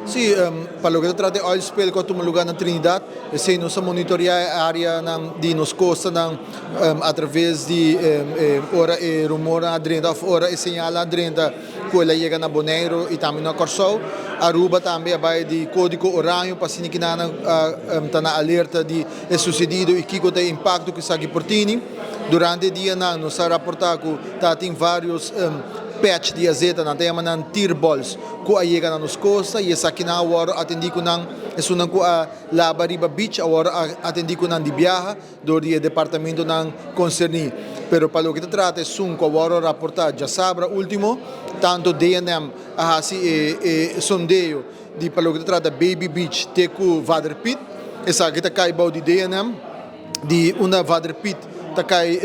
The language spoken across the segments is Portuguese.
Sim, para o que trata de oil spill que toma lugar na Trinidad, se nós monitorear a área de nos costa através de hora e rumor adrenda, hora e sinal adrenda, que ela chega na Bonaire e também na Corsol. Aruba também vai de código oranho para se que está na alerta de sucedido e que tem impacto que está aqui por tini. Durante o dia nós reportar que tem vários patch de azeite na tema na tirbols que a chega nos costa e essa aqui na hora atendi com nan isso não com a Labariba Beach agora atendi com nan de viaja do departamento nan concerni pero para o que trata é com a hora reportar já sabra último tanto DNM assim sondeio de para o que trata Baby Beach te com Vader Pit essa aqui tá cai bau de DNM de uma Vader Pit tá cai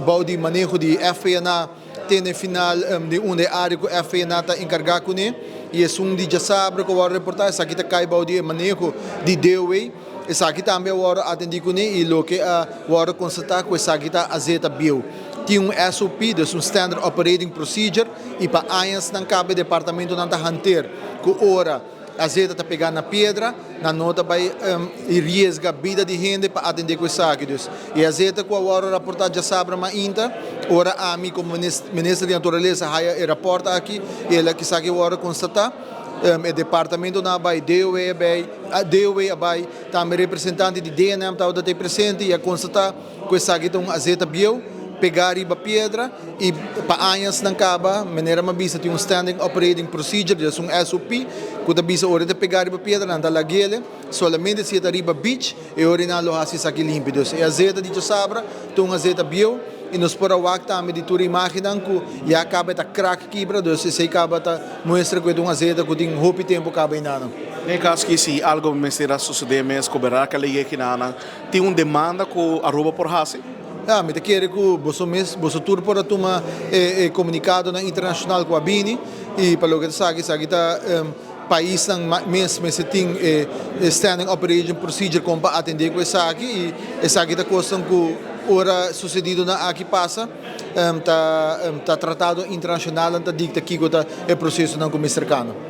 bau de manejo de FNA no final de onde a área que a FNA está encarregada com ele e é de já sabe que o reportar essa aqui está caindo de manejo de DOA essa aqui também o atendi com ele e o que o constatar que essa aqui está azeita bio tem SOP, dus Standard Operating Procedure e para anos não cabe departamento não está hanter que ora azeite está pegando na pedra, na nota vai riesga a vida de gente para atender com isso aqui. E azeite com a hora reportar já sabe mas ainda, ora a mim como ministro de natureza vai reporta aqui, e ela que sabe a hora constatar, o departamento na vai DOE vai também representante de DNM está até presente e a constatar que isso aqui tem azeite bio pegar a pedra e para anos não acaba, maneira uma vista tem Standing Operating Procedure, SOP, que a vista hora de pegar a pedra, não está lá solamente se está riba beach e orinalo assim aqui límpido. E a azeite de sabra, tem azeite bio e nos por a também de tua imagem que já acaba de crack quebra, então se acaba de mostrar que tem azeite que tem roupa tempo acaba ainda. Nem caso que se algo me será suceder mesmo, cobrar que ele aqui na tem demanda com a roupa por hasi. Me te quero que você tur para tomar comunicado na internacional com a Bini e para o que sabe está país não mesmo se tem standing operation procedure como para atender com essa aqui e essa aqui está costando que ora sucedido na aqui passa tá tratado internacional está dicta aqui que é processo não como cercano.